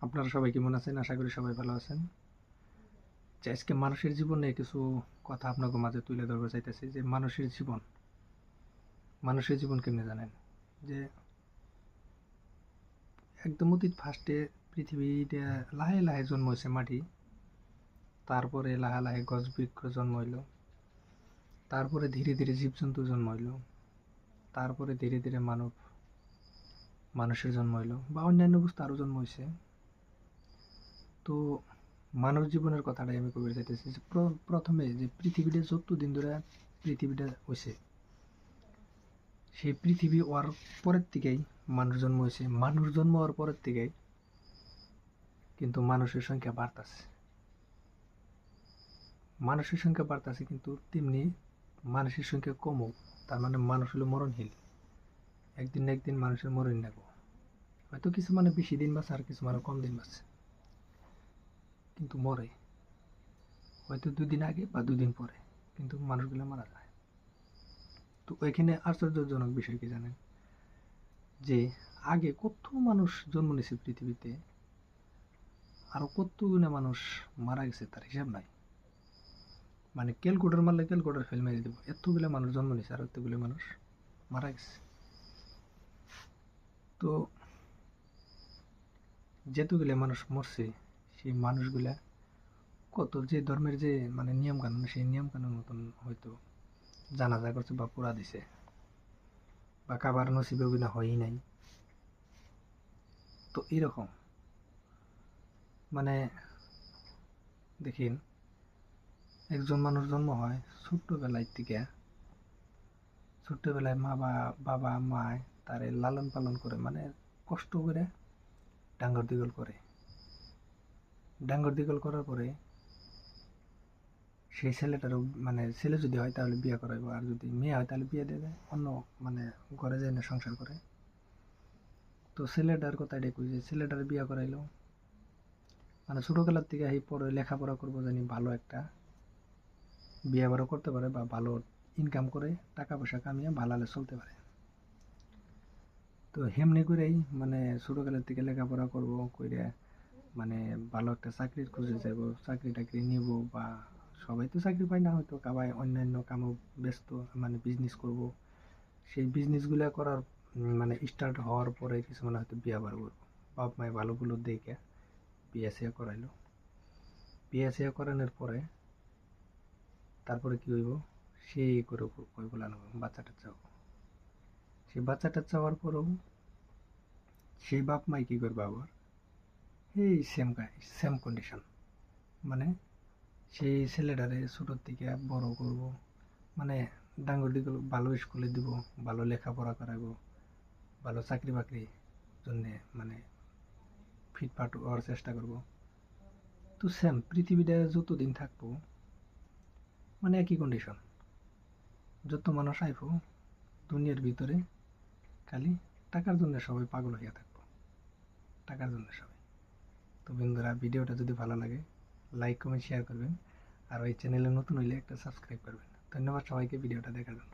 আপনারা সবাই কেমন আছেন? আশা করি সবাই ভালো আছেন। আজকে মানুষের জীবন নিয়ে কিছু কথা আপনাদের মাঝে তুলে ধরতে চাইতেছি যে মানুষের জীবন কেমনে জানেন? যে একদম অতীত ফার্স্টে পৃথিবীটা লাহে লাহে জন্ম হয়েছে মাটি, তারপরে লাহে লাহে গছ বৃক্ষ জন্ম হইল, তারপরে ধীরে ধীরে জীবজন্তু জন্ম হইল, তারপরে ধীরে ধীরে মানুষের জন্ম হইল বা অন্যান্য বস্তু আরও জন্ম হয়েছে। তো মানব জীবনের কথাটাই আমি কবে চাইতেছি যে প্রথমে যে পৃথিবীটা যতদিন ধরে পৃথিবীটা হয়েছে, সেই পৃথিবী হওয়ার পরের থেকেই মানুষ জন্ম হয়েছে। মানুষ জন্ম হওয়ার পরের থেকেই কিন্তু মানুষের সংখ্যা বাড়তেছে, কিন্তু তেমনি মানুষের সংখ্যা কমও। তার মানে মানুষ হলো মরণশীল, একদিন না একদিন মানুষের মরণ নেব। হয়তো কিছু মানে বেশি দিন বাঁচে আর কিছু মানে কম দিন বাঁচে, কিন্তু মরে হয়তো 2 দিন আগে বা 2 দিন পরে, কিন্তু মানুষগুলো মারা যায়। তো ওইখানে আশ্চর্যজনক বিষয় কি জানেন? যে আগে কত মানুষ জন্ম নিয়েছে পৃথিবীতে, আরো কত গুণে মানুষ মারা গেছে, তার হিসাব নাই। মানে ক্যালকুলেটর মারলে ক্যালকুলেটর ফেল মেরে দেবো, এতগুলো মানুষ জন্ম নিয়েছে আর এতগুলো মানুষ মারা গেছে। তো যেতগুলো মানুষ মরছে, সেই মানুষগুলা কত যে ধর্মের যে মানে নিয়ম কানুন, সেই নিয়ম কানুন মতন হয়তো জানাজা করছে বা পোড়া দিছে, বা কাবার নসিবে ওগুলো হয়ই নাই। তো এরকম মানে দেখিন, একজন মানুষ জন্ম হয় ছোট্টবেলায় বাবা মায় তারে লালন পালন করে, মানে কষ্ট করে ডাঙ্গর দিগল করার পরে সেই ছেলেটারও মানে ছেলে যদি হয় তাহলে বিয়ে করাইবো, আর যদি মেয়ে হয় তাহলে বিয়ে দিয়ে দেয় অন্য মানে ঘরে যায় না, সংসার করে। তো ছেলেটার কথা এটা কই যে ছেলেটার বিয়ে করাইলো, মানে ছোটবেলার থেকে এই পরে লেখাপড়া করবো জানি ভালো একটা বিয়ে বারো করতে পারে বা ভালো ইনকাম করে টাকা পয়সা কামিয়ে ভালো চলতে পারে। তো হেমনি করেই মানে ছোটবেলার থেকে লেখাপড়া করবো কইরা মানে ভালো একটা চাকরির খুঁজে যাবো, চাকরি টাকরি নিব, বা সবাই তো চাকরি পায় না, হয়তো কাবাই অন্যান্য কামও ব্যস্ত, মানে বিজনেস করব। সেই বিজনেসগুলো করার মানে স্টার্ট হওয়ার পরে কিছু মানে হয়তো বিয়া বার করবো, বাপ মায় ভালোগুলো দেখে বিয়া সিয়া করাইলো। বিয়া সিয়া করানোর পরে তারপরে কি হইব, সেই করে কইগুলো আনবো বাচ্চা টাচ্চা হবো। সেই বাচ্চা টাচ্চা হওয়ার পরেও সেই বাপ মাই কি করবে আবার এই সেম কন্ডিশন, মানে সেই ছেলেটারে ছোটোর থেকে বড় করব, মানে ডাঙ্গর দিকে ভালো স্কুলে দিব, ভালো লেখাপড়া করাবো, ভালো চাকরি বাকরি জন্যে মানে ফিটফাট হওয়ার চেষ্টা করব। তো সেম পৃথিবীটা যতদিন থাকবো মানে একই কন্ডিশন, যত মানুষ আইব দুনিয়ার ভিতরে খালি টাকার জন্য সবাই পাগল হইয়া থাকবো, টাকার জন্য সবাই। তো বন্ধুরা, ভিডিওটা যদি ভালো লাগে লাইক কমেন্ট শেয়ার করবেন, আর ওই চ্যানেলে নতুন হইলে একটা সাবস্ক্রাইব করবেন। ধন্যবাদ সবাইকে ভিডিওটা দেখার জন্য।